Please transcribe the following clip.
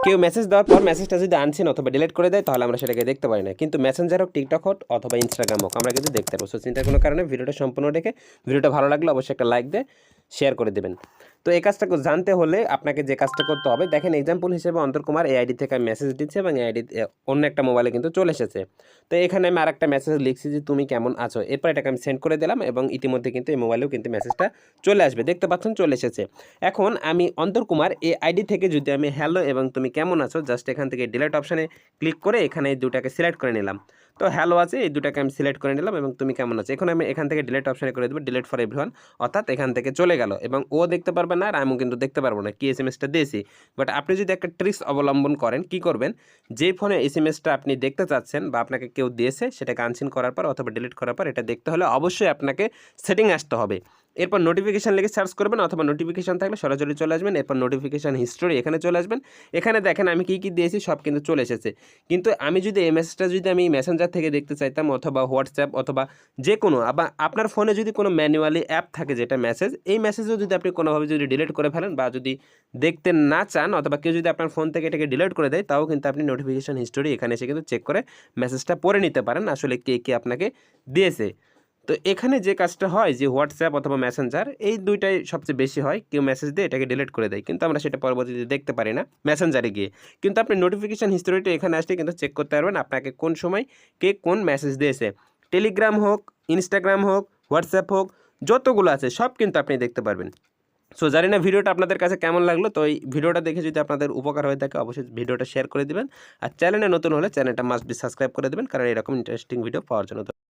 কেউ মেসেজ দেওয়ার পর মেসেজটা যদি আনসিন অথবা ডিলিট করে দেয় তাহলে আমরা সেটাকে দেখতে পারি না, কিন্তু মেসেঞ্জার হোক, টিকটক হোক অথবা ইনস্টাগ্রাম হোক আমরা কিন্তু দেখতে পারবো। সো চিন্তার কোনো কারণে ভিডিওটা সম্পূর্ণ দেখে, ভিডিওটা ভালো লাগলে অবশ্যই একটা লাইক দিয়ে শেয়ার করে দেবেন। তো এই কাজটা জানতে হলে আপনাকে যে কাজটা করতে হবে, দেখেন এক্সাম্পল হিসেবে অন্তর কুমার এই আইডি থেকে আমি মেসেজ দিচ্ছি এবং এই আইডি অন্য একটা মোবাইলে কিন্তু চলে এসেছে। তো এখানে আমি আরেকটা মেসেজ লিখছি যে তুমি কেমন আছো, এরপর এটাকে আমি সেন্ড করে দিলাম এবং ইতিমধ্যে কিন্তু এই মোবাইলেও কিন্তু মেসেজটা চলে আসবে, দেখতে পাচ্ছেন চলে এসেছে। এখন আমি অন্তর কুমার এই আইডি থেকে যদি আমি হ্যালো এবং তুমি কেমন আছো জাস্ট এখান থেকে ডিলিট অপশানে ক্লিক করে এখানে এই দুটাকে সিলেক্ট করে নিলাম। তো হ্যালো আছে, এই দুটাকে আমি সিলেক্ট করে নিলাম এবং তুমি কেমন আছো এখন আমি এখান থেকে ডিলিট অপশানে করে দেবো ডিলিট ফর এভরিওয়ান, অর্থাৎ এখান থেকে চলে গেল এবং ও দেখতে পারবে না আর আমিও কিন্তু দেখতে পারবো না কি এসএমএসটা দিয়েছি। বাট আপনি যদি একটা ট্রিক্স অবলম্বন করেন, কি করবেন, যে ফোনে এসএমএসটা আপনি দেখতে চাচ্ছেন বা আপনাকে কেউ দিয়েছে সেটাকে আনসিন করার পর অথবা ডিলিট করার পর এটা দেখতে হলে অবশ্যই আপনাকে সেটিং আসতে হবে। এরপর নোটিফিকেশান লিখে সার্চ করবেন অথবা নোটিফিকেশান থাকলে সরাসরি চলে আসবেন, এরপর নোটিফিকেশান হিস্টোরি এখানে চলে আসবেন। এখানে দেখেন আমি কী কী দিয়েছি সব কিন্তু চলে এসেছে। কিন্তু আমি যদি এই মেসেজটা যদি আমি মেসেঞ্জার থেকে দেখতে চাইতাম অথবা হোয়াটসঅ্যাপ অথবা যে কোনো, আবার আপনার ফোনে যদি কোনো ম্যানুয়ালি অ্যাপ থাকে যেটা মেসেজ, এই মেসেজও যদি আপনি কোনোভাবে যদি ডিলিট করে ফেলেন বা যদি দেখতে না চান অথবা কেউ যদি আপনার ফোন থেকে এটাকে ডিলিট করে দেয়, তাও কিন্তু আপনি নোটিফিকেশান হিস্টোরি এখানে এসে কিন্তু চেক করে মেসেজটা পড়ে নিতে পারেন আসলে কে কে আপনাকে দিয়েছে। তো এখানে যে কাজটা হয় যে হোয়াটসঅ্যাপ অথবা মেসেঞ্জার এই দুইটাই সবচেয়ে বেশি হয়, কেউ মেসেজ দিয়ে এটাকে ডিলিট করে দেয় কিন্তু আমরা সেটা পরবর্তীতে দেখতে পারি না মেসেঞ্জারে গিয়ে। কিন্তু আপনি নোটিফিকেশান হিস্টোরিটা এখানে আসলে কিন্তু চেক করতে পারবেন আপনাকে কোন সময় কে কোন মেসেজ দিয়েছে। টেলিগ্রাম হোক, ইনস্টাগ্রাম হোক, হোয়াটসঅ্যাপ হোক, যতগুলো আছে সব কিন্তু আপনি দেখতে পারবেন। সো জানি না ভিডিওটা আপনাদের কাছে কেমন লাগলো, তো এই ভিডিওটা দেখে যদি আপনাদের উপকার হয়ে থাকে অবশ্যই ভিডিওটা শেয়ার করে দিবেন। আর চ্যানেলে নতুন হলে চ্যানেলটা মাস্ট বি সাবস্ক্রাইব করে দেবেন, কারণ এরকম ইন্টারেস্টিং ভিডিও পাওয়ার জন্য।